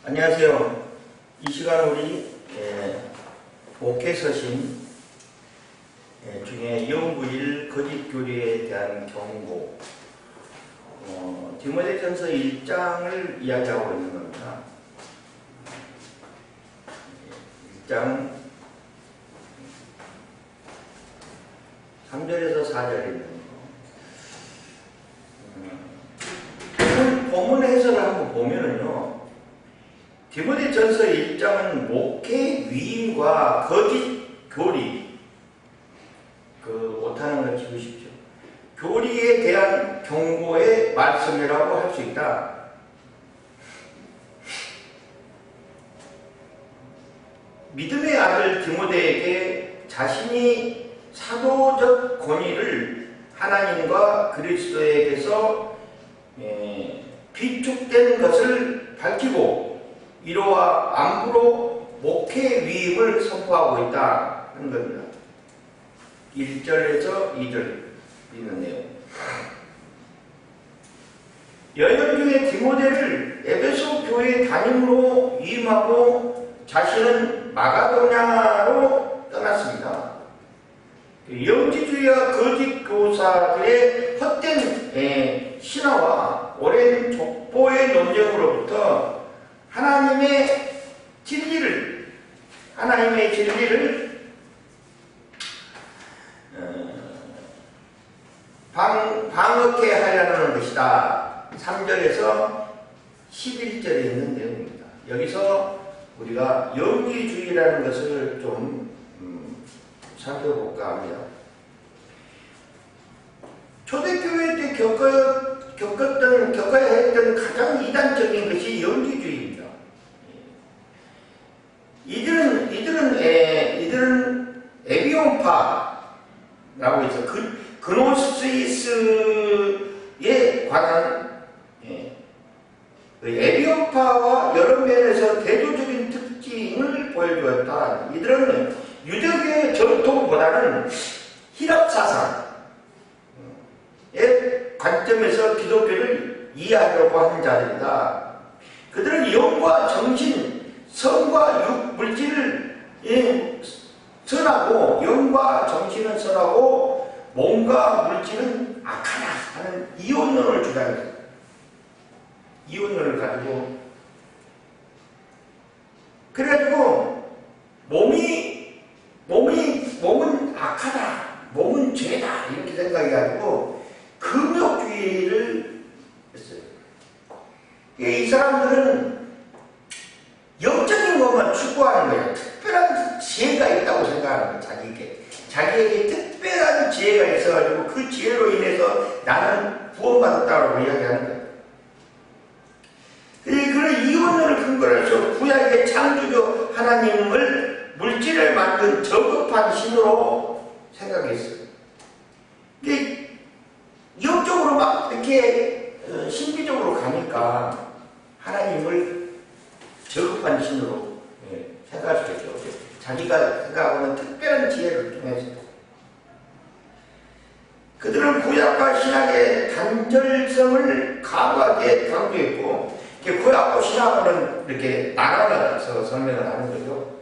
안녕하세요. 이 시간 우리 목회서신 중에 영구일 거짓교리에 대한 경고 디모데전서 1장을 이야기하고 있는 겁니다. 1장 3절에서 4절에 있는 거. 본문 해설을 한번 보면은요. 디모데전서 1장은 목회 위임과 거짓 교리 못하는 걸 지우십시오. 교리에 대한 경고의 말씀이라고 할 수 있다. 믿음의 아들 디모데에게 자신이 사도적 권위를 하나님과 그리스도에게서 비축된 것을 밝히고 이로와 안부로 목회 위임을 선포하고 있다는 겁니다. 1절에서 2절 있는 내용. 여행 중에 디모데를 에베소 교회 담임으로 위임하고 자신은 마가도냐로 떠났습니다. 영지주의와 거짓 교사들의 헛된 신화와 오랜 족보의 논쟁으로부터 하나님의 진리를 방어케 하려는 것이다. 3절에서 11절에 있는 내용입니다. 여기서 우리가 영지주의라는 것을 좀 살펴볼까 합니다. 초대교회 때 겪어야 했던 가장 이단적인 것이 영지주의입니다. 이들은 에비온파라고 해서 그노시스에 관한 에비온파와 여러 면에서 대조적인 특징을 보여주었다. 이들은 유대교의 전통보다는 히랍 사상의 관점에서 기독교를 이해하려고 하는 자들이다. 그들은 영과 정신, 성과 육, 물질을 선하고 영과 정신은 선하고 몸과 물질은 악하다 하는 이혼론을 주장했다. 이혼론을 가지고 그래가지고 몸은 악하다, 몸은 죄다 이렇게 생각해가지고 금욕주의를 했어요. 이 사람들은 영적인 것만 추구하는 거예요. 특별한 지혜가 있다고 생각하는 거예요. 자기에게 특별한 지혜가 있어가지고 그 지혜로 인해서 나는 구원받았다고 이야기하는 거예요. 그런 이혼론을 근거로 해서 구약의 창조주 하나님을 물질을 만든 저급한 신으로 생각했어요. 이게 영적으로 막 이렇게 신비적으로 가니까 하나님을 저급한 신으로 생각할 수 있죠. 자기가 생각하는 특별한 지혜를 통해서. 그들은 구약과 신약의 단절성을 강하게 강조했고, 구약과 신약은 이렇게 나눠서 설명을 하는 거죠.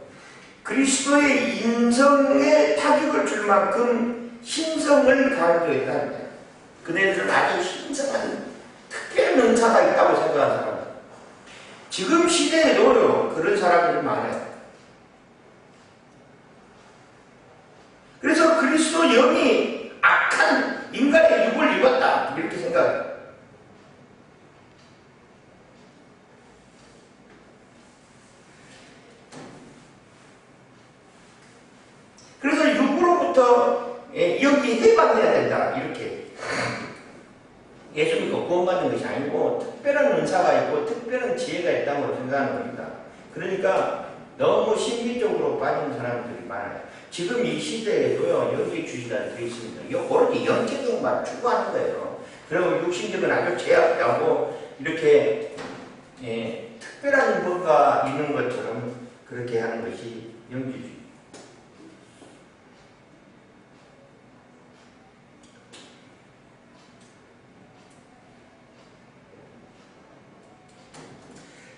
그리스도의 인성에 타격을 줄 만큼 신성을 강조했다는 거예요. 그들은 아주 신성한 특별한 은사가 있다고 생각하는 사람입니다. 지금 시대에도 그런 사람들이 많아요. 그래서 그리스도 영이 악한 인간의 육을 입었다 이렇게 생각해요. 그래서 육으로부터 영이 해방해야 된다 이렇게. 예수 믿고 구원받는 것이 아니고 특별한 은사가 있고 특별한 지혜가 있다고 생각하는 겁니다. 그러니까 너무 신비적으로 빠지는 사람들이 많아요. 지금 이 시대에도요, 영지주의자들이 있습니다. 오로지 영적인 것만 추구하는 거예요. 그리고 육신적은 아주 제약하고 이렇게 특별한 뭔가 있는 것처럼 그렇게 하는 것이 영지주의.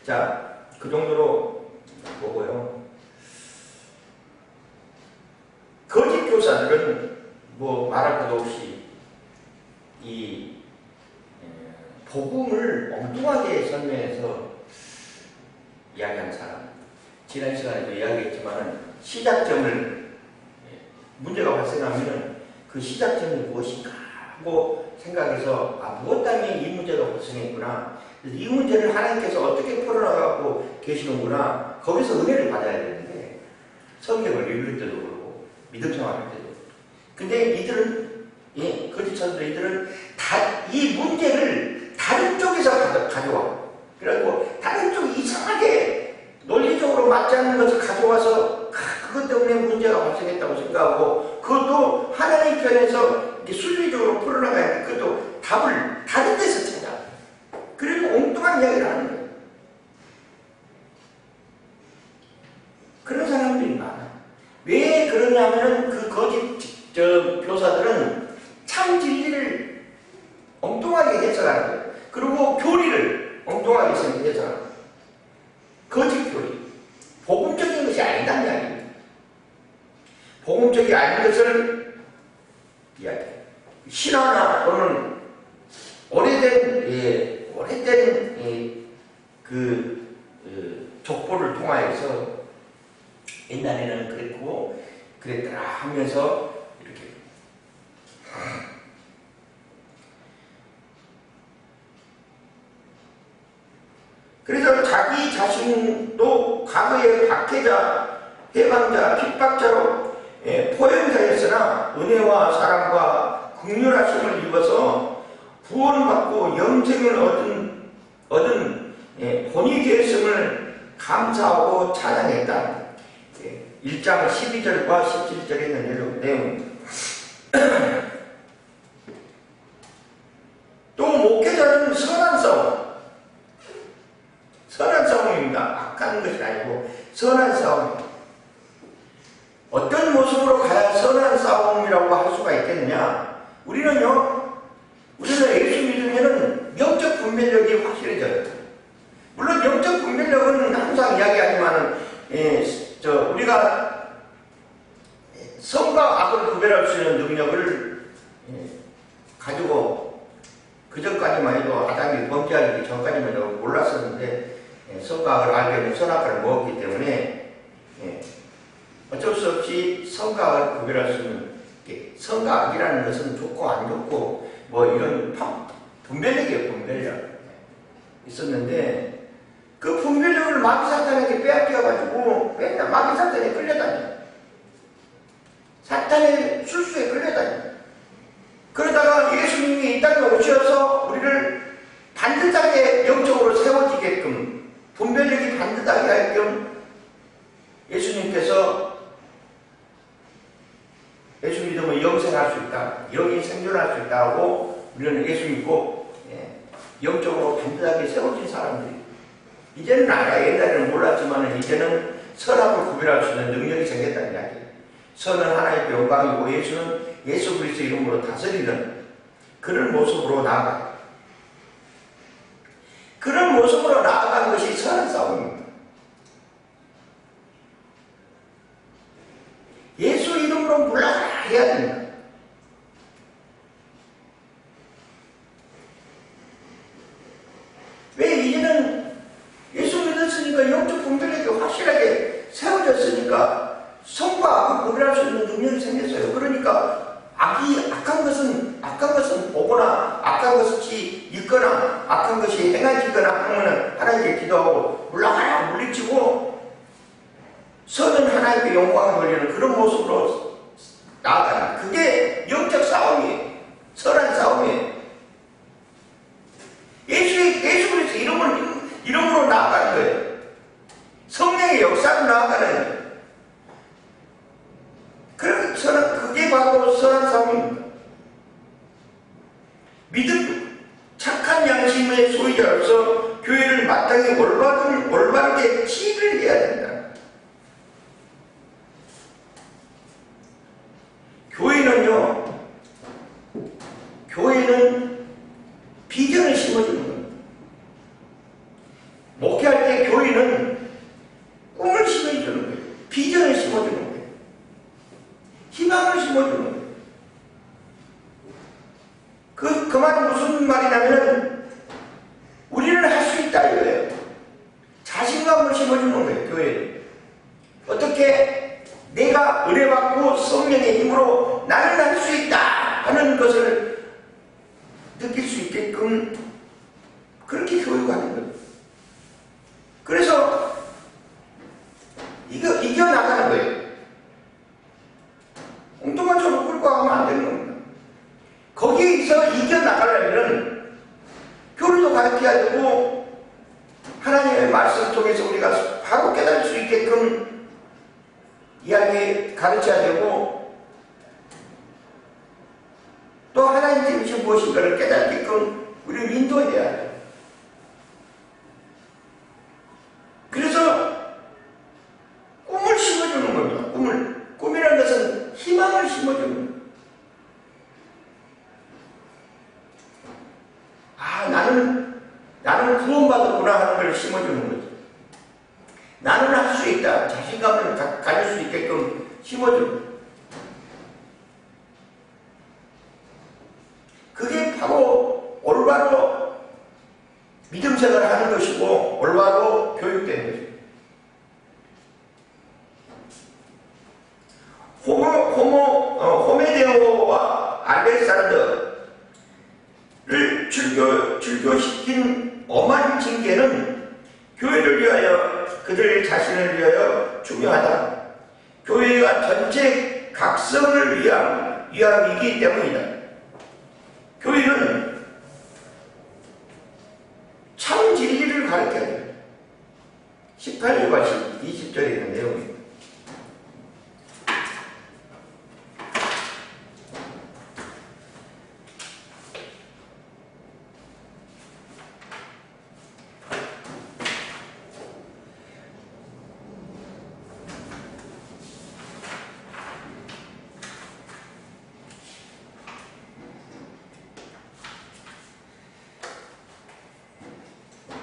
자, 그 정도로 보고요. 거짓 교사들은 뭐 말할 것도 없이 이 복음을 엉뚱하게 설명해서 이야기하는 사람. 지난 시간에도 이야기했지만 시작점을 문제가 발생하면 그 시작점이 무엇인가 하고 생각해서 무엇 때문에 이 문제가 발생했구나. 이 문제를 하나님께서 어떻게 풀어나가고 계시는구나. 거기서 은혜를 받아야 되는데 성경을 읽을 때도 그렇고 믿음 생활할 때도. 근데 이들은 거짓 선수들 이들은 이 문제를 다른 쪽에서 가져와. 그리고 다른 쪽이 이상하게 논리적으로 맞지 않는 것을 가져와서 그것 때문에 문제가 발생했다고 생각하고 그것도 하나님 편에서 순리적으로 풀어나가야 돼. 그것도 답을 다른 데서 찾아. 그리고 엉뚱한 이야기를 하는 거예요. 그런 사람들이 많아. 왜 그러냐면은 그 거짓 교사들은 참 진리를 엉뚱하게 해석하는 거예요. 그리고 교리를 엉뚱하게 해석하는 거예요. 거짓 교리. 복음적인 것이 아니다는 이야기입니다. 복음적이 아닌 것을 이야기해요. 신화나 또는 오래된 족보를 통하여서 옛날에는 그랬고 그랬더라 하면서 이렇게 그래서 자기 자신도 과거의 박해자, 해방자, 핍박자로 포용되었으나 은혜와 사랑과 긍휼하심을 입어서 구원받고 영생을 얻은 본이 되었음을 감사하고 찬양했다. 1장 12절과 17절에 있는 내용입니다. 또 목회자는 선한 싸움입니다. 악한 것이 아니고 선한 싸움입니다. 어떤 모습으로 가야 선한 싸움이라고 할 수가 있겠느냐? 우리는 예수 믿으면 영적 분별력이 확실해져요. 물론 영적 분별력은 항상 이야기하지만 우리가 선과 악을 구별할 수 있는 능력을 가지고 그전까지만 해도 아담이 범죄하기 전까지만 몰랐었는데 선과 악을 알게 되면 선악과를 먹었기 때문에 어쩔 수 없이 선과 악을 구별할 수 있는 선과 악이라는 것은 좋고 안 좋고 뭐 이런 분별력이에요. 분별력 있었는데 그 분별력을 마귀사탄에게 빼앗겨가지고 맨날 마귀사탄에 끌려다녀요. 사탄의 술수에 끌려다녀요. 그러다가 예수님이 이 땅에 오셔서 우리를 반듯하게 영적으로 세워지게끔 분별력이 반듯하게 할 겸 예수님께서 예수 믿으면 영생할 수 있다. 영이 생존할 수 있다 하고 우리는 예수 믿고 영적으로 반듯하게 세워진 사람들이 이제는 알아요. 옛날에는 몰랐지만 이제는 선악을 구별할 수 있는 능력이 생겼다는 이야기예요. 선은 하나님의 영광이고 예수는 예수 그리스도 이름으로 다스리는 그런 모습으로 나아가요. 그런 모습으로 나아가는 것이 선한 싸움입니다. 예수 이름으로 물러가라 해야 됩니다. 왜 이제는 예수 믿었으니까 영적 분별력이 확실하게 세워졌으니까 선과 악을 구별할 수 있는 능력이 생겼어요. 그러니까 악한 것은 보거나 악한 것이 있거나 악한 것이 행해지거나 하면 하나님께 기도하고 물러가라 물리치고 선은 하나님께 영광을 돌리는 그런 모습으로 나아가는 그게 영적 싸움이에요. 선한 싸움이에요. 예수 그리스도 이름으로 나아가는 거예요. 성령의 역사로 나아가는 거예요. 그게 바로 선한 싸움입니다. 믿음, 착한 양심의 소유자로서 교회를 마땅히 올바르게 치를 해야 된다. 교회는 비전을 심어주는 겁니다. 목회할 때 교회는 심어주는 거예요. 교회. 어떻게 내가 은혜받고 성령의 힘으로 나는 할 수 있다 하는 것을 느낄 수 있게끔 그렇게 교육하는 거예요. 그래서 이겨나가는 거예요. 엉뚱한 소리 끌고 가면 안 되는 겁니다. 거기에서 이겨나가려면 교리도 가르쳐야 되고 하나님의 말씀 통해서 우리가 바로 깨달을 수 있게끔 이야기 가르쳐야 되고 또 하나님 뜻이 무엇인가를 깨닫게끔 우리를 인도해야 돼요. 그래서 꿈을 심어주는 겁니다. 꿈이라는 것은 희망을 심어주는 겁니다. 아, 나는 구원받았구나 하는 걸 심어주는 거죠. 나는 할 수 있다. 자신감을 가질 수 있게끔 심어주는 거죠. 그게 바로 올바로 믿음 생활을 하는 것이고 올바로 교육되는 것입니다. 호메데오와 알렉산더를 출교시킨 엄한 징계는 교회를 위하여 그들 자신을 위하여 중요하다. 교회가 전체 각성을 위함이기 때문이다. 교회는 참 진리를 가르쳐야 돼요. 18절과 20절에 있는 내용입니다.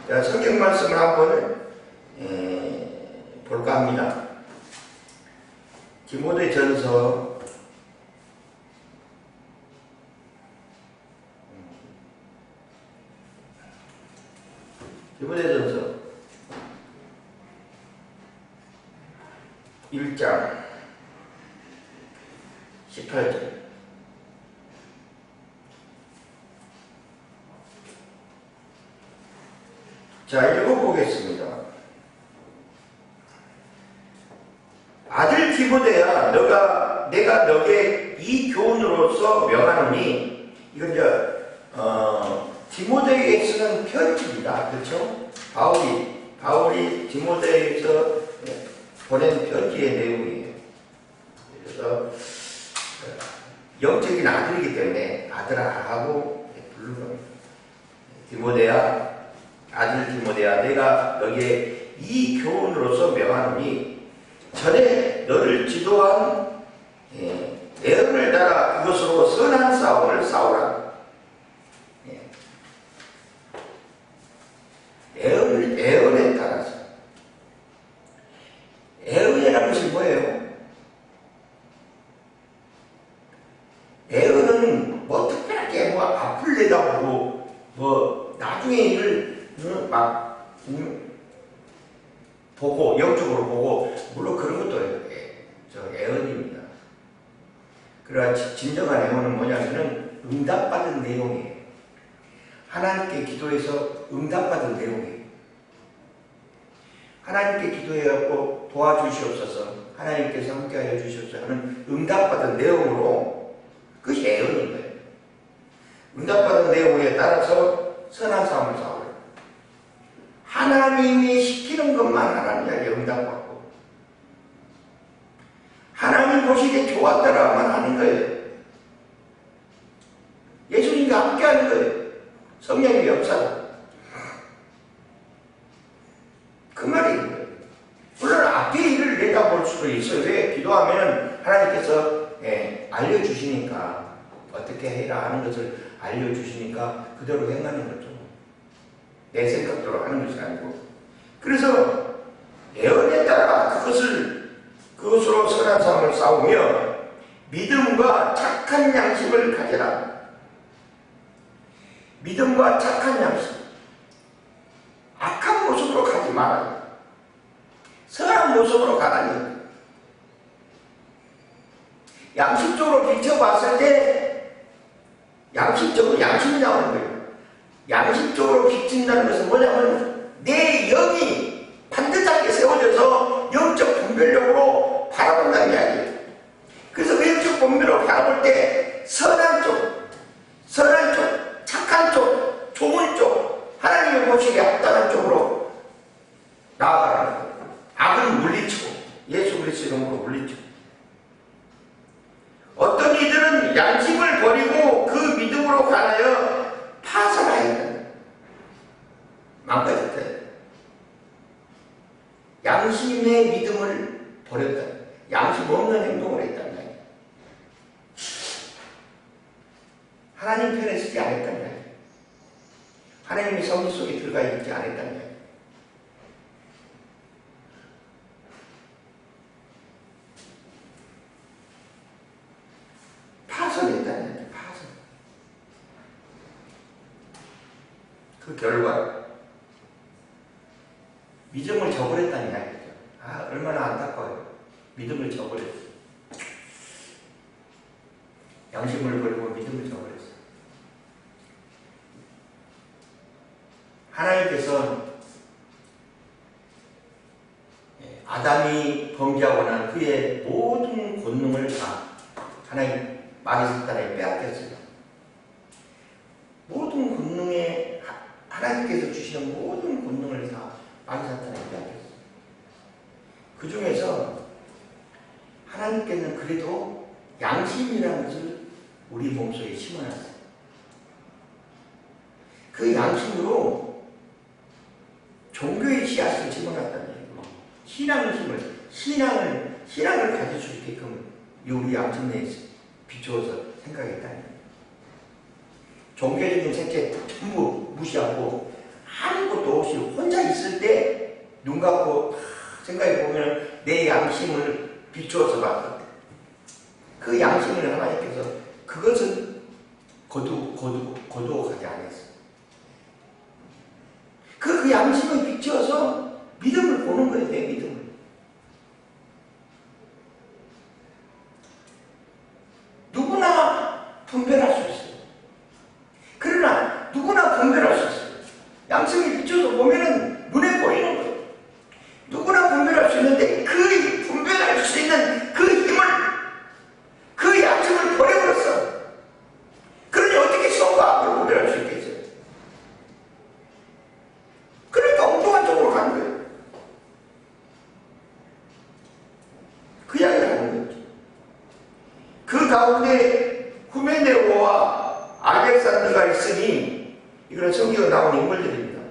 자, 성경 말씀을 한번 볼까 합니다. 디모데전서 1장 18절. 자, 읽어보겠습니다. 아들 디모데야, 내가 너에게 이 교훈으로서 명하노니, 이건 이제 디모데에게 쓰는 편지입니다. 그렇죠? 바울이 디모데에게서 보낸 편지의 내용이에요. 그래서 영적인 아들이기 때문에 아들아 하고 부르는 겁니다. 디모데야, 아들 디모데야, 내가 너에게 이 교훈으로서 명하노니 전에 너를 지도한 애언을 따라 그것으로 선한 싸움을 싸우라. 애언에 따라서. 애언이라는 것이 뭐예요? 애언은 뭐 특별하게 뭐 아플래다 보고 뭐 나중에 일을 막 보고 영적으로 보고 물론 그런 것도 애언입니다. 그러나 진정한 애언은 뭐냐면은 응답받은 내용이에요. 하나님께 기도해서 응답받은 내용이에요. 하나님께 기도해갖고 도와주시옵소서, 하나님께서 함께하여 주시옵소서 하는 응답받은 내용으로 그것이 애언인 거예요. 응답받은 내용에 따라서 선한 싸움을 싸워요. 하나님이 시키는 것만 하나님에게 응답받고 하나님 보시기에 좋았더라만 하는 거예요. 예수님과 함께하는 거예요. 성령의 역사로. 그 말이 거예요. 물론 앞뒤 일을 내다볼 수도 있어요. 왜? 기도하면 하나님께서 알려주시니까 어떻게 해라 하는 것을 알려주시니까 그대로 행하는 거죠. 내 생각대로 하는 것이 아니고. 그래서 예언에 따라 그것으로 선한 싸움을 싸우며 믿음과 착한 양심을 가져라. 믿음과 착한 양심. 악한 모습으로 가지 말아요. 모습으로 가라니. 양심적으로 비춰봤을 때 양심적으로 양심이 나오는 거예요. 양심적으로 비춘다는 것은 뭐냐면 내 영이 반듯하게 세워져서 영적 분별력으로 바라본다는 이야기예요. 그래서 그 영적 분별력으로 바라볼 때 선한 쪽, 착한 쪽, 좋은 쪽, 하나님의 보시기에 합당한 쪽으로 나아가라는 거예요. 악은 물리치고 예수 그리스도 이름으로 물리치고. 어떤 이들은 양심을 버리고 그 믿음으로 관하여 파산하였다. 망가졌다. 양심의 믿음을 버렸다. 양심 없는 행동을 했단 말이야. 하나님 편에 서지 않았단 말이야. 하나님의 섭리 속에 들어가 있지 않았단 말이야. 파손했다는 얘기야. 파손. 그 결과 믿음을 저버렸다는 이야기죠. 아, 얼마나 안타까워요. 믿음을 저버렸어. 양심을 버리고 믿음을 저버렸어. 하나님께서 아담이 범죄하고 난 후에 모든 권능을 다 하나님 마귀 사탄에게 빼앗겼어요. 모든 권능에 하나님께서 주시는 모든 권능을 다 마귀 사탄에게 빼앗겼어요. 그 중에서 하나님께는 그래도 양심이라는 것을 우리 몸속에 심어놨어요. 그 양심으로 종교의 씨앗을 심어놨다는 얘기고, 신앙을 가질 수 있게끔 우리 양심 내에 비추어서 생각했다니. 종교적인 색채 전부 무시하고 아무것도 없이 혼자 있을 때 눈 감고 생각해 보면 내 양심을 비추어서 봤을 때 그 양심을 하나님께서 그것은 거두어가지 않았어요. 그 양심을 비추어서 믿음을 보는 거예요. 내 믿음을. 누구나 분별할 수 있어요. 그러나 누구나 분별할 수 있어요. 양심이 비춰서 보면은 눈에 보이는 거예요. 누구나 분별할 수 있는데 그 분별할 수 있는 그 힘을, 그 양심을 버려버렸어. 그러니 어떻게 선과 악을 분별할 수 있겠어요? 그러니까 엉뚱한 쪽으로 가는 거예요. 그 이야기를 하는 거죠. 그 가운데 후메네오와 알렉산더가 있으니, 이거는 성경에 나온 인물들입니다.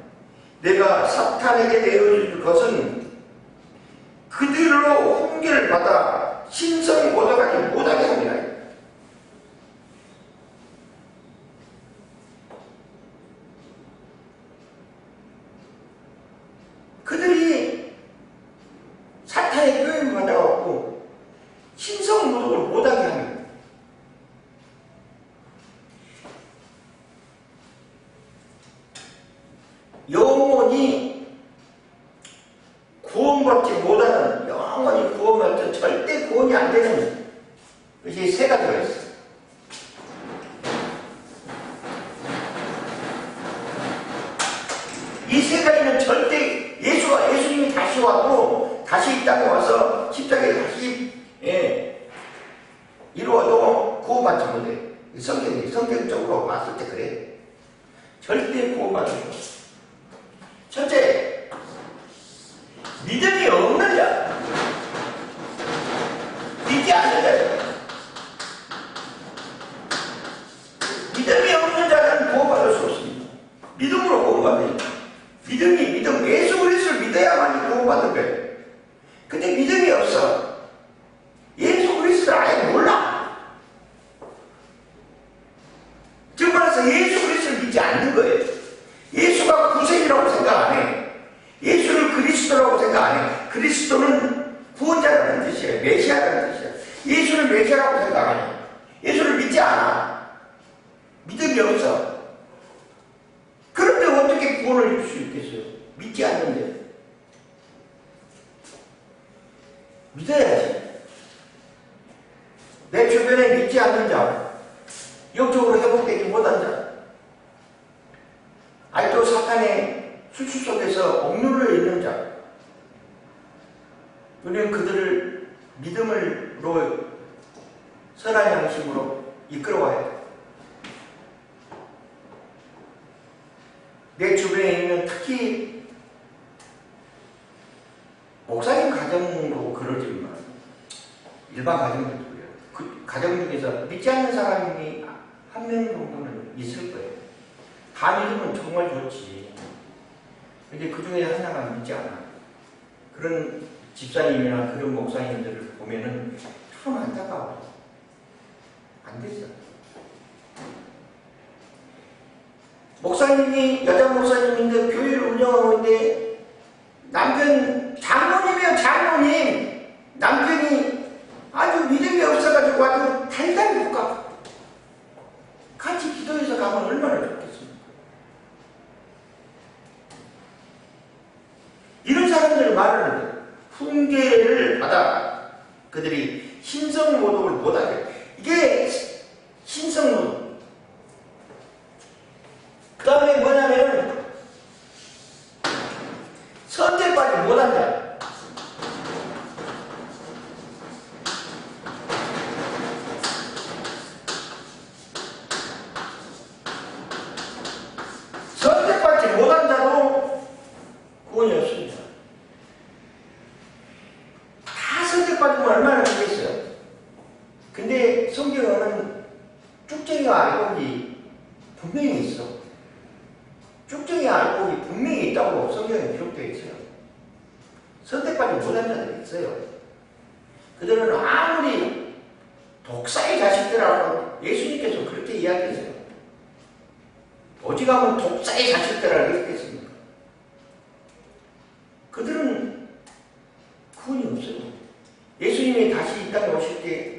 내가 사탄에게 내어줄 것은 그들로 훈계를 받아 신성이 얻어가지 못하게 합니다. 그들이 사탄의 교육을 받아갖고 신성 노력을 못하게 합니다. 영원히 구원받지 못하는, 영원히 구원받지, 절대 구원이 안 되는 것이 세 가지가 있어요. 이 세 가지는 절대 예수님이 다시 와도, 다시 이 땅에 와서 십자가에 다시 이루어도 구원받지 못해. 성경적으로 봤을 때 그래. 절대 구원받지 못해. 첫째, 믿음이 없는 자, 믿지 않는 자예요. 믿음이 없는 자는 구원받을 수 없습니다. 믿음으로 구원받습니다. 믿음, 예수 그리스도를 믿어야만 구원받는 거예요. 근데 믿음이 없어. 예수 그리스도를 아예 몰라. 즉 말해서 예수 그리스도를 믿지 않는 거예요. 예수가 구세주라고 생각 안 해. 예수를 그리스도라고 생각 안 해. 그리스도는 구원자라는 뜻이에요. 메시아라는 뜻이에요. 예수를 메시아라고 생각 안 해. 예수를 믿지 않아. 믿음이 없어. 그런데 어떻게 구원을 줄 수 있겠어요? 믿지 않는데. 믿어야지. 내 주변에 믿지 않는 자, 영적으로 회복되지 못한 자, 아직도 사탄의 수출 속에서 억눌려 있는 자, 우리는 그들을 믿음으로 선한 양심으로 이끌어와야 돼. 내 주변에 있는 특히 목사님 가정도 그러지만 일반 가정들도 그래요. 그 가정 중에서 믿지 않는 사람이 한 명 정도는 있을 거예요. 다 믿으면 정말 좋지. 근데 그 중에 하나가 믿지 않아. 그런 집사님이나 그런 목사님들을 보면은 참 안타까워. 안 됐어. 목사님이 여자 목사님인데 교회를 운영하고 있는데 남편 장로님이에요. 장로님. 남편이 아주 믿음이 없어가지고 아주 달달 못 가. 같이 기도해서 가면 얼마나 좋겠습니까? 이런 사람들 말을 훈계를 받아 그들이 신성모독을 못하게. 이게 신성모독. 그 다음에 뭐냐면 선택받지 못한 자. 선택받지 못한 자도 구원이 없습니다. 다 선택받으면 얼마나 되겠어요? 근데 성경은 쭉정이 알곡이 분명히 있어. 쭉정이 알곡이 분명히 있다고 성경에 기록되어 있어요. 선택받지 못한 자들이 있어요. 그들은 아무리 독사의 자식들이라고 예수님께서 그렇게 이야기했어요. 오직하면 독사의 자식들이라고 했겠습니까? 그들은 구원이 없어요. 예수님이 다시 이 땅에 오실 때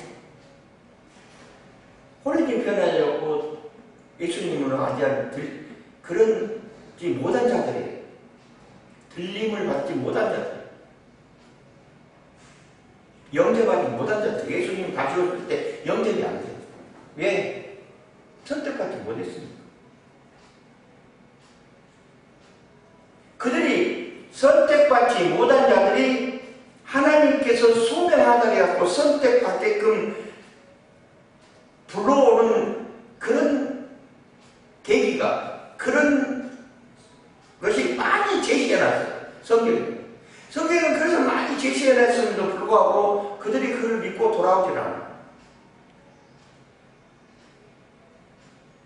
홀리님 편하려고 예수님으로 아직 그런지 못한 자들이에요. 들림을 받지 못한 자들. 영접하지 못한 자들. 예수님 다시 오실 때 영접이 안 돼요. 왜? 선택받지 못했습니까? 그들이 선택받지 못한 자들이 하나님께서 소명하다고 해갖고 선택받게끔 불러오는 그런 계기가, 그런 것이 많이 제시해놨어요. 성경은 그래서 많이 제시해놨음에도 불구하고 그들이 그걸 믿고 돌아오질 않아요.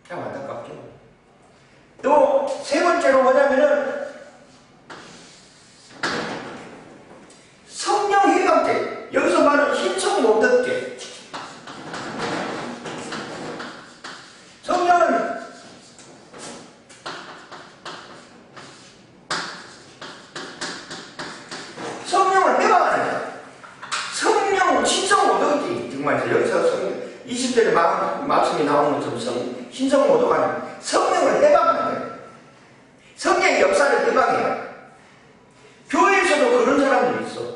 참 안타깝죠. 또 세 번째로 뭐냐면은 성령 회감제. 여기서 말하는 신청 모독제. 성령을 회방하는 거예요. 성령 신청 모독이 정말 여기서 20절에 말씀이 나오는 것처럼 신청 모독하는 성령을 회방하는 거예요. 성령의 역사를 회방해요. 교회에서도 그런 사람들이 있어.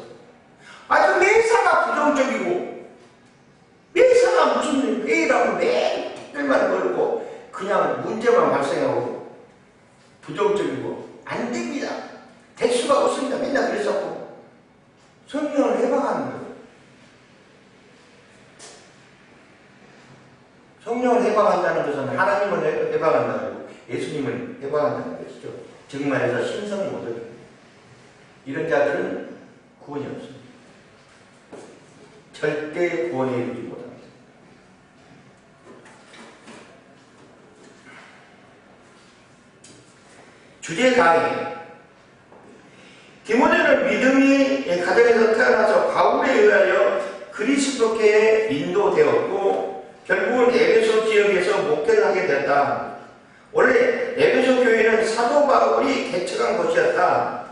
아주 매사가 부정적이고 매사가 무슨 회의라고 매일만 걸고 그냥 문제만 발생하고 부정적이고 안 됩니다. 대수가 없습니다. 맨날 그랬었고 성령을 해방하는 거예요. 성령을 해방한다는 것은 하나님을 해방한다는 거고 예수님을 해방한다는 것이죠. 정말에서 신성 모독. 이런 자들은 구원이 없습니다. 절대 구원에 이르지 못합니다. 주제 강의. 디모데는 믿음의 가정에서 태어나서 바울에 의하여 그리스도교에 인도되었고 결국은 에베소 지역에서 목회를 하게 됐다. 원래 에베소 교회는 사도 바울이 개척한 곳이었다.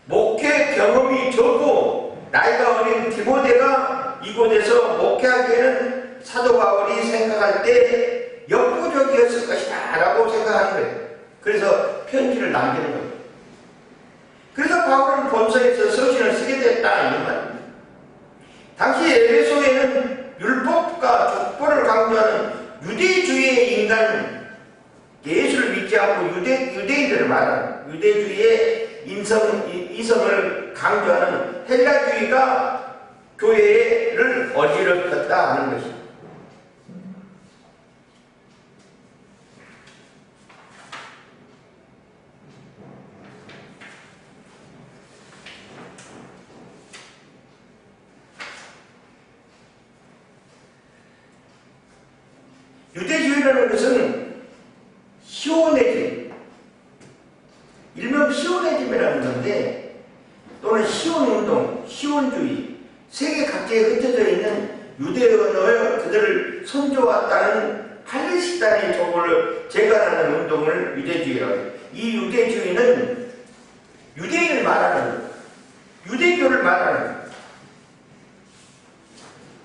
목회 경험이 적고 나이가 어린 디모데가 이곳에서 목회하기에는 사도 바울이 생각할 때 역부족이었을 것이다 라고 생각하는 거예요. 그래서 편지를 남기는 거예요. 그래서 바울은 본서에서 서신을 쓰게 됐다 이 말입니다. 당시 에베소에는 율법과 족보를 강조하는 유대주의의 인간, 예수를 믿지 않고 유대인들을 말하는 유대주의의 이성을 강조하는 헬라주의가 교회를 어지럽혔다 하는 것입니다. 유대주의라는 것은 시오네즘, 일명 시오네즘이라는 건데, 또는 시온운동, 시온주의, 세계 각지에 흩어져 있는 유대 언어에 그들을 선조왔다는 팔레스타인의 족보를 재건하는 운동을 유대주의라고 해요. 이 유대주의는 유대인을 말하는, 유대교를 말하는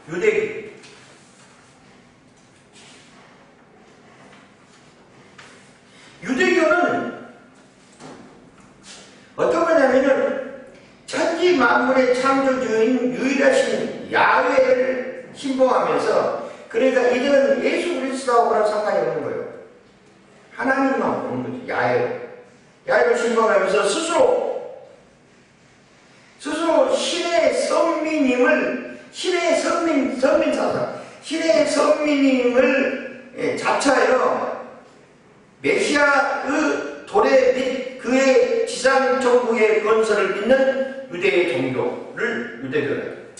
유대교. 유대교는 어떤 거냐면은 천지 만물의 창조주인 유일하신 야훼를 신봉하면서, 그러니까 이들은 예수 그리스도하고는 상관이 없는 거예요. 하나님만 보는 거죠. 야훼를 신봉하면서 스스로 신의 선민임을, 신의 선민사상, 신의 선민임을 자처하여 메시아의 도래 및 그의 지상천국의 건설을 믿는 유대의 종교를 유대교를,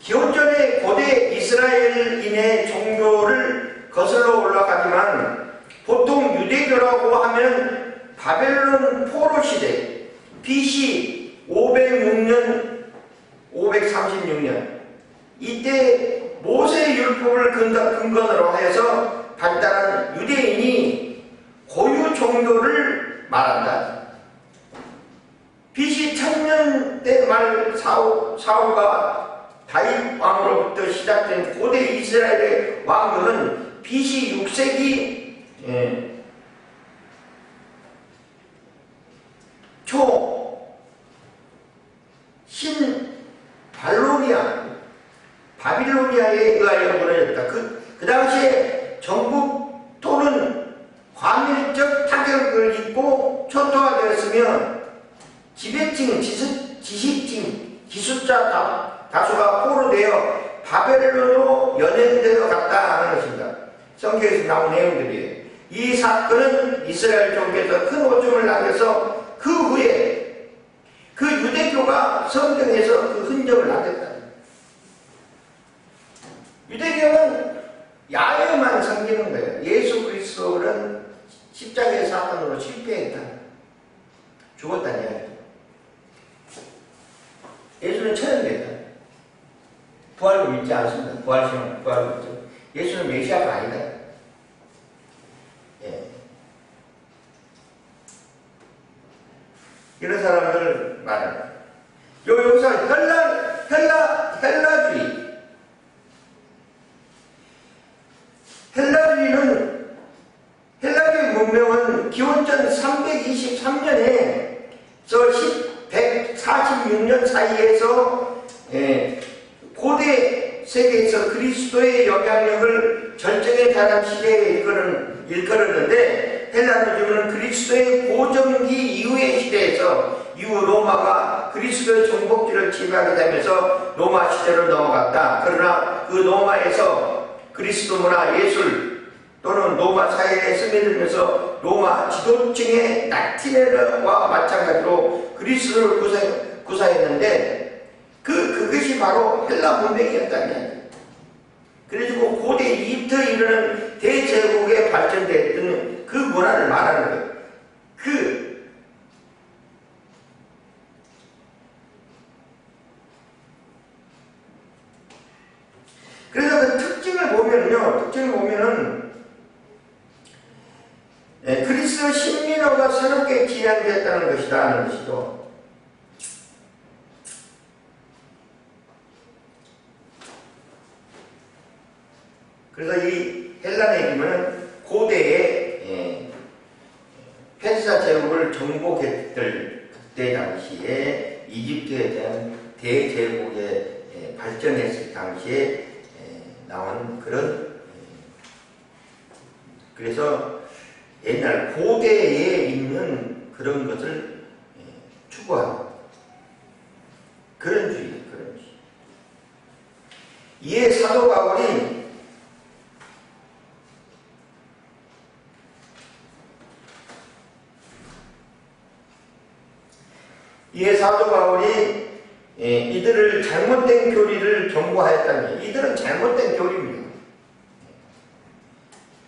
기원전의 고대 이스라엘인의 종교를 거슬러 올라가지만 보통 유대교라고 하면 바벨론 포로 시대 BC 506년 536년 이때 모세 율법을 근거로 하여서 발달한 유대인이 고유 종교를 말한다. BC 1000년대 말 사울과 다윗 왕으로부터 시작된 고대 이스라엘의 왕조는 BC 6세기 초 바빌로니아에 의하여 무너졌다. 그 당시에 정복 또는 과밀적 타격을 입고 초토화되었으며 지배층, 지식층, 기술자 다수가 포로되어 바벨론으로 연행되어 갔다 하는 것입니다. 성경에서 나온 내용들이에요. 이 사건은 이스라엘 종교에서 큰 오점을 남겨서 그 후에 그 유대교가 성경에서 그 흔적을 남겼다. 유대교는 야훼만 섬기는 거예요. 예수 그리스도는 십자가의 사건으로 실패했다. 죽었다는 이야기. 예수는 천연됐다. 부활을 믿지 않습니다. 부활을 믿죠. 예수는 메시아가 아니다. 예. 이런 사람들 말합니다. 여기서 헬라주의. 헬라주의 문명은 기원전 323년에 146년 사이에서 고대 세계에서 그리스도의 영향력을 절정에 달한 시대에 일컬었는데, 헬라주의는 그리스도의 고정기 이후의 시대에서 이후 로마가 그리스도의 정복지를 지배하게 되면서 로마 시대로 넘어갔다. 그러나 그 로마에서 그리스도 문화, 예술 또는 로마 사회에 스며들면서 로마 지도층의 라틴어와 마찬가지로 그리스도를 구사했는데 그것이 바로 헬라 문명이었다는 이야기. 그래가지고 고대 이집트에 이르는 대제국에 발전됐던 그 문화를 말하는 거예요. 그래서 그 특징을 보면은 그리스도 신민어가 새롭게 지향됐다는 것이다 하는 것이죠. 그래서 이 헬라네즘은 고대의 페르시아 제국을 정복했을 그때 당시에 이집트에 대한 대제국에 발전했을 당시에 나온 그런, 그래서 옛날 고대에 있는 그런 것을 추구하는 그런 주의, 그런 주의. 이에 사도 바울이 이들을 잘못된 교리를 경고하였다니, 이들은 잘못된 교리입니다.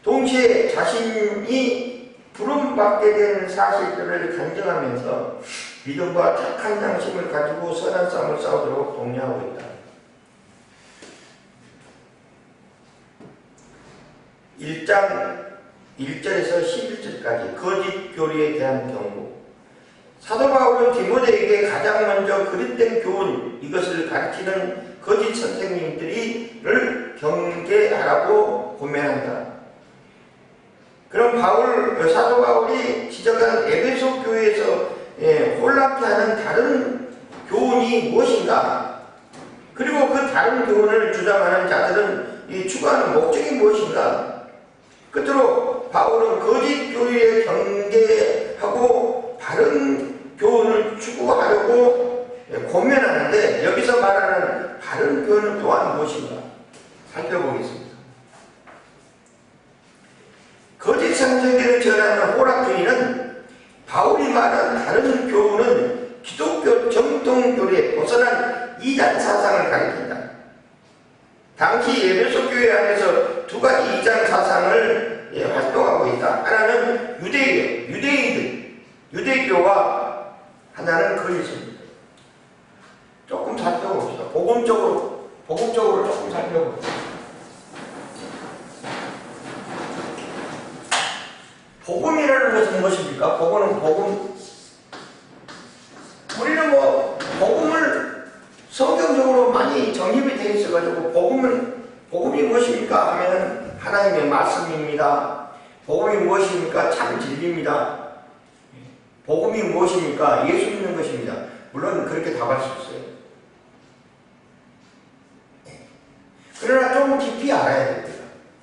동시에 자신이 부름받게 된 사실들을 간증하면서 믿음과 착한 양심을 가지고 선한 싸움을 싸우도록 독려하고 있다. 1장 1절에서 11절까지 거짓 교리에 대한 경고. 사도 바울은 디모데에게 가장 먼저 그릇된 교훈, 이것을 가르치는 거짓 선생님들을 경계하라고 고면한다. 그럼 사도 바울이 지적한 에베소 교회에서 혼란케 하는 다른 교훈이 무엇인가? 그리고 그 다른 교훈을 주장하는 자들은 추구하는 목적이 무엇인가? 끝으로 바울은 거짓 교리에 경계하고 바른 교훈을 추구하려고 고면하는데, 여기서 말하는 바른 교훈은 또한 무엇인가? 살펴보겠습니다. 거짓 선생들을 전하는 호락주의는 바울이 말한 다른 교훈은 기독교 정통 교리에 벗어난 이단 사상을 가리킨다. 당시 에베소 교회 안에서 두 가지 이단 사상을 활동하고 있다. 하나는 유대교와 하나는 그리스도입니다. 조금 살펴봅시다. 복음적으로 조금 살펴봅시다. 복음이라는 것은 무엇입니까? 우리는 복음을 성경적으로 많이 정립이 되어 있어가지고, 복음이 무엇입니까? 하면 하나님의 말씀입니다. 복음이 무엇입니까? 참 진리입니다. 복음이 무엇입니까? 예수 믿는 것입니다. 물론 그렇게 답할 수 있어요. 그러나 좀 깊이 알아야 됩니다.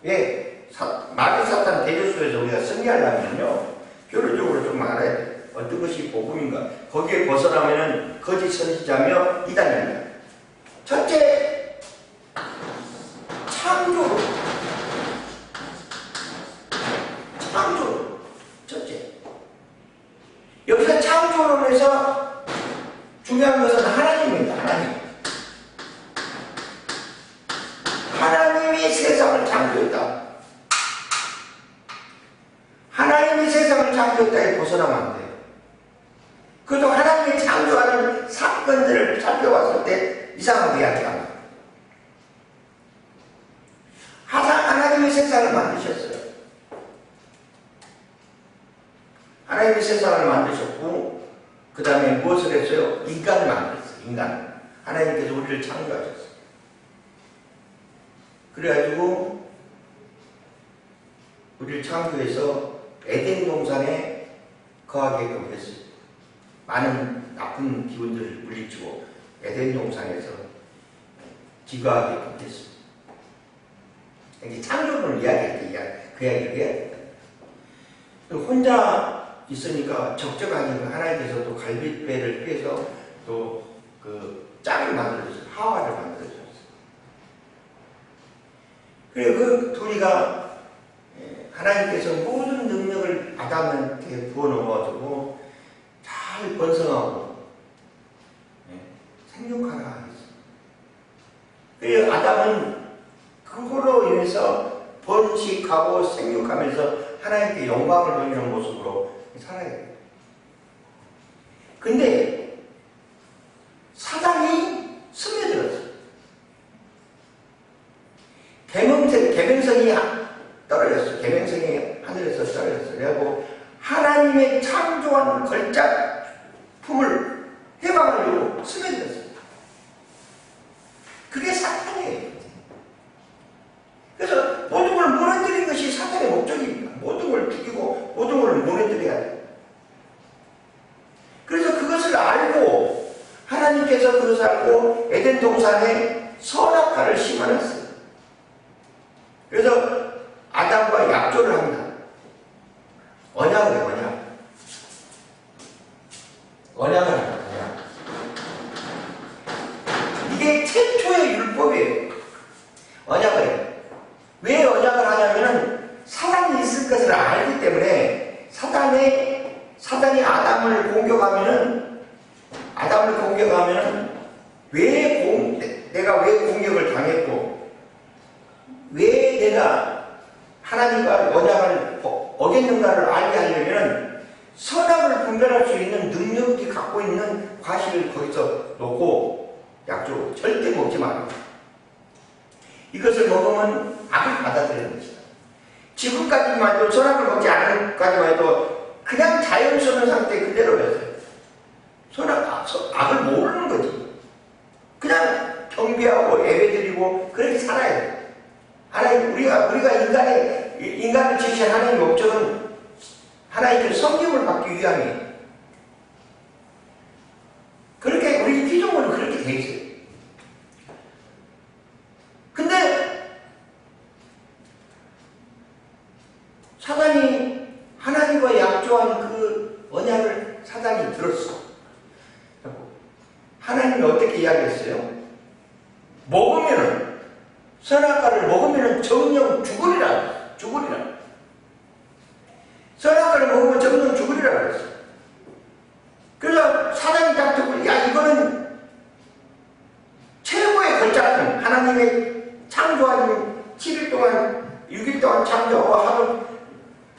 왜? 마귀 사탄 대조수에서 우리가 승리하려면요, 교류적으로 좀 알아야 돼요. 어떤 것이 복음인가? 거기에 벗어나면은 거짓 선지자며 이단입니다. 첫째, 창조. 첫째. 여기서 창조론에서 중요한 것은 하나님입니다. 하나님이 세상을 창조했다. 하나님이 세상을 창조했다에 벗어나면 안 돼요. 그래도 하나님이 창조하는 사건들을 살펴봤을 때 이상하게 이야기합니다. 하나님이 세상을 만드셨어요. 하나님이 세상을 만드셨고, 그 다음에 무엇을 했어요? 인간을 만들었어요. 인간. 하나님께서 우리를 창조하셨어요. 그래가지고 우리를 창조해서 에덴 동산에 거하게끔 했어요. 많은 나쁜 기운들을 물리치고 에덴 동산에서 기거하게끔 했어요. 이게 창조론을 이야기할 때 그 이야기를 해야 됩니다. 혼자 있으니까 적적하니까 하나님께서 또 갈빗배를 꿰서 또 그 짝을 만들어줬어요. 하와를 만들어줬어요. 그리고 그 둘이가 하나님께서 모든 능력을 아담한테 부어넣어가지고 잘 번성하고 생육하라 했어요. 그리고 아담은 그걸로 인해서 번식하고 생육하면서 하나님께 영광을 돌리는 모습으로 살아야 돼요. 근데 사단이 스며들었어요. 계명성이 떨어졌어요. 계명성이 하늘에서 떨어졌어요. 그래갖고 하나님의 창조한 걸작품을 해방하려고 스며들었어요. 그게 사탄이에요. 그래서 모든 걸 무너뜨리는 것이 사탄의 목적입니다. 모든 걸 죽이고 모든 걸 무너뜨려야 돼요. 그래서 그것을 알고 하나님께서 그것을 알고 에덴 동산에 선악과를 심어놨어요. 그래서 아담과 약조를 합니다. 언약을 해요, 언약. 언약을 합니다, 언약. 이게 최초의 율법이에요. 언약을 해요. 왜 언약을 하냐면은 사단이 있을 것을 알기 때문에 사단이 아담을 공격하면은 내가 왜 공격을 당했고 왜 내가 하나님과 언약을 어겼는가를 알게 하려면 선악을 분별할 수 있는 능력이 갖고 있는 과실을 거기서 놓고 약속으로 절대 먹지 말아요. 이것을 먹으면 악을 받아들이는 것이다. 지금까지만 해도 선악을 먹지 않을까지만 해도 그냥 자연스러운 상태 그대로였어요. 악을 모르는 거지. 그냥 경배하고 예배드리고 그렇게 살아야 돼. 하나님, 우리가 인간을 지으신 하나님의 목적은 하나님께 섬김을 받기 위함이에요. 그렇게 우리 피조물은 그렇게 돼 있어요. 근데 사단이 하나님과 약조한 그 언약을 사단이 들었어. 하나님이 어떻게 이야기했어요? 선악과를 먹으면은 정령 죽으리라. 선악과를 먹으면 정령 죽으리라 그랬어. 그래서 사단이 딱 듣고, 야, 이거는 최고의 걸작품. 하나님의 창조한 7일 동안, 6일 동안 창조하고 하루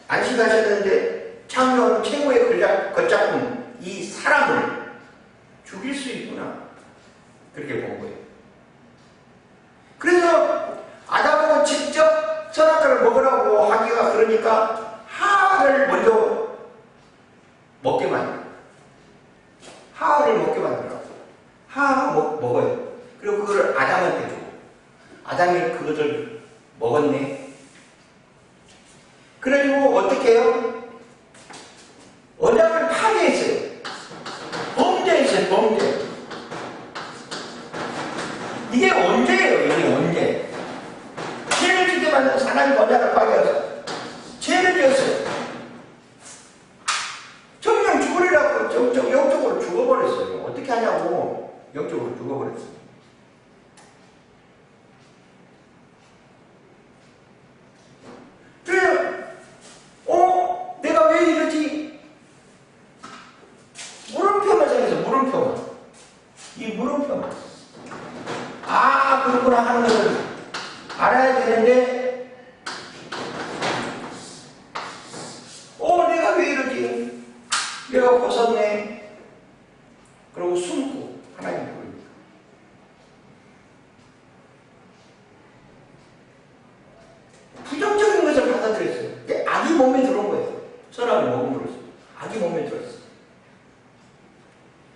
안식하셨는데 창조한 최고의 걸작품. 이 사람을 죽일 수 있구나. 그렇게 본 거예요. 그래서 아담하고 직접 선악과를 먹으라고 하기가 그러니까 하와를 먼저 먹게 만들어요. 하와를 먹게 만들어요. 하와가 먹어요. 그리고 그걸 아담한테 주고 아담이 그것을 먹었네. 그래가지고 어떻게 해요? 언약을 파괴했어요. 범죄했어요. 범죄. 이게 언제예요? 이게 언제? 죄를 짓게 만든 사람이 언약을 파괴해서 죄를 지었어요. 정령 죽으리라고 영적으로 죽어버렸어요. 어떻게 하냐고 영적으로 죽어버렸어요. 그래서 내가 왜 이러지? 물음표만 생겨서 물음표만. 이 물음표만. 그렇구나 하는 것을 알아야 되는데 내가 왜 이러지? 내가 벗었네. 그러고 숨고 하나님 부릅니다. 부정적인 것을 받아들였어요. 악이 몸에 들어온 거예요. 선악을 먹음으로써 악이 몸에 들어있어요.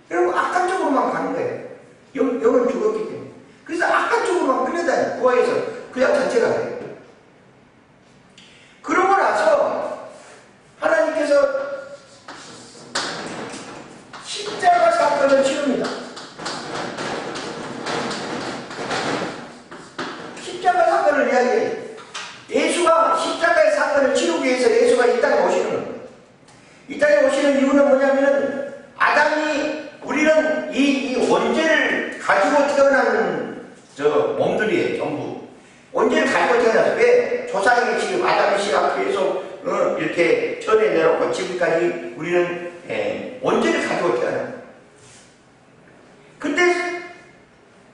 그리고 악한 쪽으로만 가는 거예요. 영은 죽었기 때문에. 그래서 악한 쪽으로만 끌려다녀요. 구하에서 그냥 자체가 돼요. 그러고 나서 하나님께서 십자가 사건을 치릅니다. 십자가 사건을 이야기해요. 예수가 십자가의 사건을 치르기 위해서 예수가 이 땅에 오시는 겁니다. 이 땅에 오시는 이유는 뭐냐면 우리는 이 원죄를 가지고 태어난 몸들이에요. 전부 원죄를 가지고 태어났어요. 왜? 조상의 지금 아담의 씨가 계속 이렇게 전해 내놓고 지금까지 우리는 원죄를 가지고 태어났어요. 근데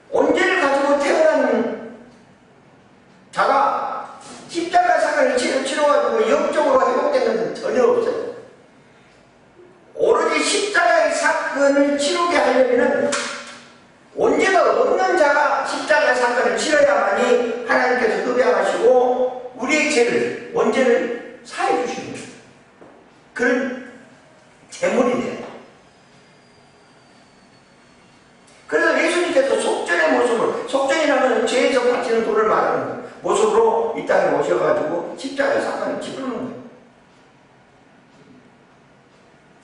원죄를 가지고 태어난 자가 십자가 사건을 치러가지고 영적으로 회복되는 것은 전혀 없어요. 오로지 십자가의 사건을 치르게 하려면 원죄가 없는 자가 십자가의 사건을 치러야만이 하나님께서 흡양하시고 우리의 죄를, 원죄를 사해 주시는 거예요. 그런 제물이 돼요. 그래서 예수님께서 속전의 모습을, 속전이라는 죄에서 바치는 돌을 말하는 거예요. 모습으로 이 땅에 오셔가지고 십자가의 사건을 치르는 거예요.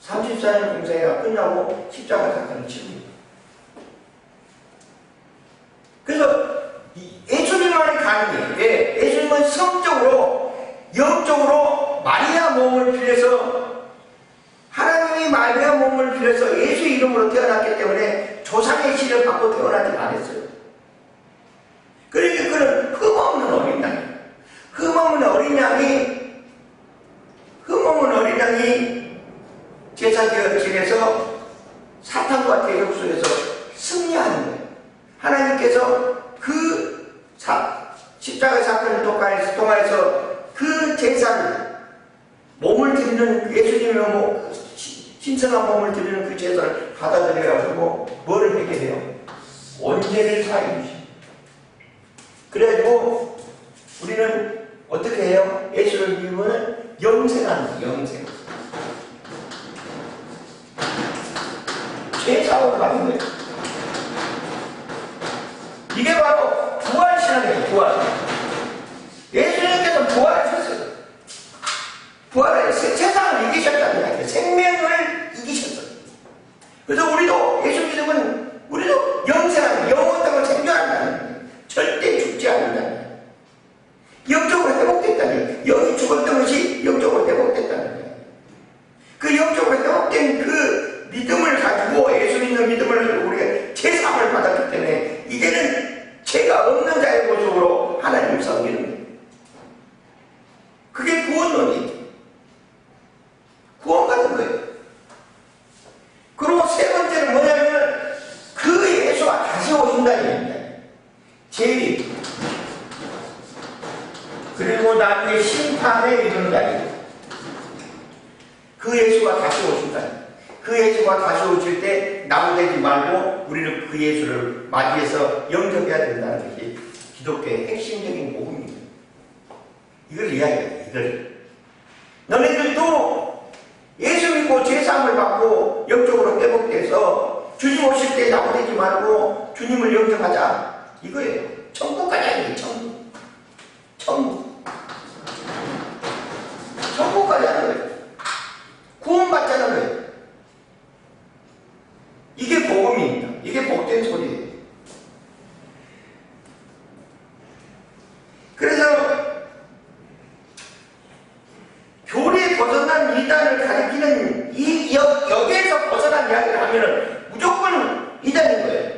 34년 공생애가 끝나고 십자가 사건을 치릅니다. 그래서 예수님만이 가능해요. 왜? 예수님은 성적으로, 영적으로 마리아 몸을 빌려서, 하나님이 마리아 몸을 빌려서 예수 이름으로 태어났기 때문에 조상의 씨를 받고 태어나지 않았어요. 그러니까 그는 흠없는 어린 양이에요. 흠없는 어린 양이 제사지에서 사탄과 대적 속에서 승리하는 거예요. 하나님께서 그 십자가의 사건을 통해서 그 제사를, 몸을 드리는 예수님의 신성한 몸을 드리는 그 제사를 받아들여가지고 뭐를 하게 돼요? 원죄를 사해 주십니다. 그래가지고 우리는 어떻게 해요? 예수를 믿으면 영생하는 거예요. 영생. 죄사함을 받는 거예요. 이게 바로 부활신앙이에요. 부활. 예수님께서 부활하셨어요. 부활해서 세상을 이기셨다는 이야기예요. 생명을 이기셨어요. 그래서 우리도 예수 믿으면 우리도 영생하는, 영원성을 생존한다는 거예요. 절대 죽지 않는다는 거예요. 영적으로 회복됐다는 거예요. 영이 죽었던 것이 영적으로 회복됐다는 거예요. 그 영적으로 회복된 그 믿음을 가지고, 예수 믿는 믿음을 가지고 우리가 제사함을 받았기 때문에 이제는 죄가 없는 자의 모습으로 하나님을 섬기는 거예요. 그게 구원론이에요. 구원받는 거예요. 그리고 세 번째는 뭐냐면 그 예수가 다시 오신다는 얘기입니다. 재림. 그리고 나중에 심판에 이른다는 거예요. 그 예수가 다시 오신다는 거예요. 그 예수가 다시 오실 때 나무되지 말고 우리는 그 예수를 맞이해서 영접해야 된다는 것이 기독교의 핵심적인 복음입니다. 이걸 이야기해요. 이걸. 너네들도 예수 믿고 제사함을 받고 영적으로 회복돼서 주님 오실 때 나무되지 말고 주님을 영접하자. 이거예요. 천국 가자. 이게 천국. 천국 가자는 거예요. 구원받자는 거예요. 이게 복음입니다. 이게 복된 소리예요. 그래서 교리에 벗어난 이단을 가리키는 이 여기에서 벗어난 이야기를 하면은 무조건 이단인 거예요.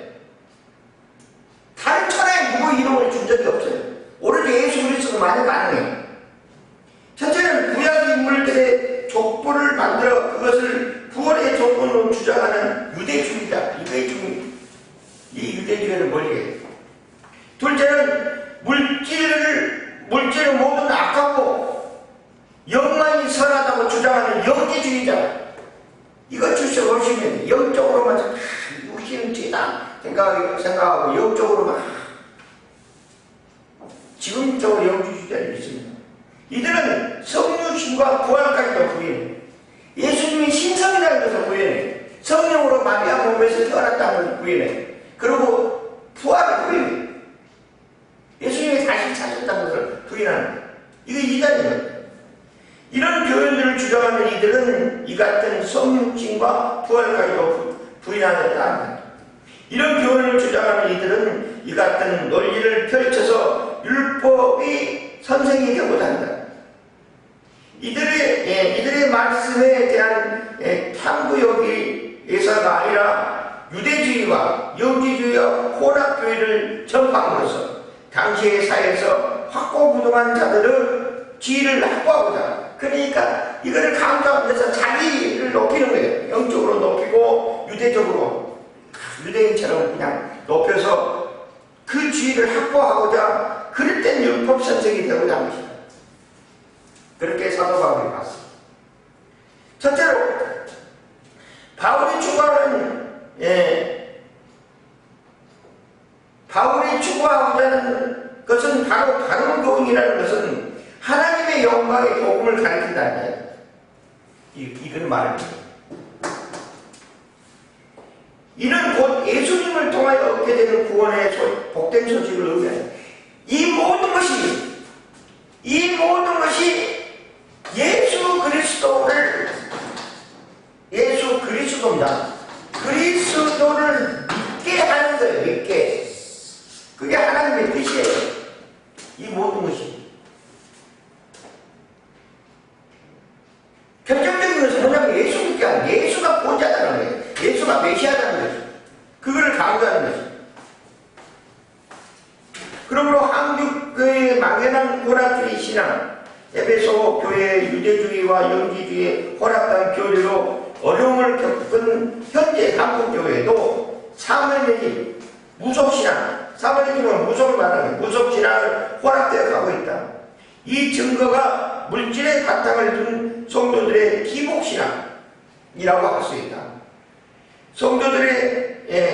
다른 천하에 누구 이름을 준 적이 없어요. 오로지 예수 그리스도만이 가능해요. 첫째는 구약 인물들의 족보를 만들어 그것을 구원의 조건으로 주장하는 유대주의다. 이 유대주의를 멀리해요. 둘째는 물질은 모든 악하고 영만이 선하다고 주장하는 영지주의자. 이거 주셔보시면 영적으로만 육신은 죄다 생각하고 영적으로만 지금적으로 영지주의자를 있습니다. 이들은 성육신과 부활까지도 부인해. 예수님이 신성이라는 것을 부인해. 성령으로 마리아 몸에서 태어났다는 것을 부인해. 그리고 부활을 부인해. 예수님이 다시 찾았다는 것을 부인하는 거예요. 이게 이단이에요. 이런 교훈들을 주장하는 이들은 이 같은 성육신과 부활까지도 부인하겠다. 이런 교훈을 주장하는 이들은 이 같은 논리를 펼쳐서 율법이 선생이 되고자 한다. 이들의 말씀에 대한 탐구여기에서가 아니라 유대주의와 영지주의와 혼합주의를 전파함으로써 당시의 사회에서 확고부동한 자들의 지위를 확보하고자, 그러니까 이거를 강조하면서 자기를 높이는 거예요. 영적으로 높이고 유대인처럼 그냥 높여서 그 지위를 확보하고자, 그럴 땐 율법 선생이 되고자 합니다. 그렇게 사도 바울이 봤습니다. 첫째로 바울이 추구하고자 하는 것은 바로 바른 교훈이라는 것은 하나님의 영광의 복음을 가리킨다는 거예요. 이걸 말합니다. 이는 곧 예수님을 통하여 얻게 되는 구원의 복된 소식을 의미하는 이 모든 것이 예수 그리스도입니다. 그리스도를 믿게 하는 거예요. 믿게. 그 그거를 강조하는 것입니다. 그러므로 한국교회의 막연한 혼합주의 신앙, 에베소 교회의 유대주의와 영지주의의 혼합한 교리로 어려움을 겪은 현재 한국교회도 사모님의 무속신앙, 사모님은 무속을 말하는 무속신앙을 혼합되어 가고 있다. 이 증거가 물질의 바탕을 둔 성도들의 기복신앙이라고 할 수 있다.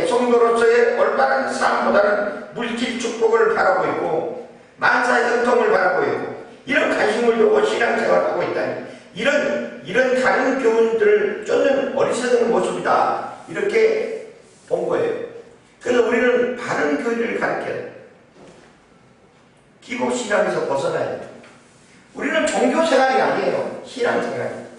성도로서의 올바른 삶보다는 물질 축복을 바라고 있고 만사 형통을 바라고 있고 이런 관심을 두고 신앙생활을 하고 있다니 이런 다른 교훈들을 쫓는 어리석은 모습이다 이렇게 본 거예요. 그래서 우리는 바른 교리를 가르쳐야 돼요. 기복신앙에서 벗어나야 돼요. 우리는 종교생활이 아니에요. 신앙생활이에요.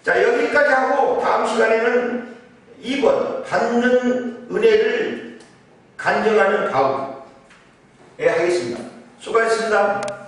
자, 여기까지 하고 다음 시간에는 2번 받는 은혜를 간증하는 가운데 하겠습니다. 수고하셨습니다.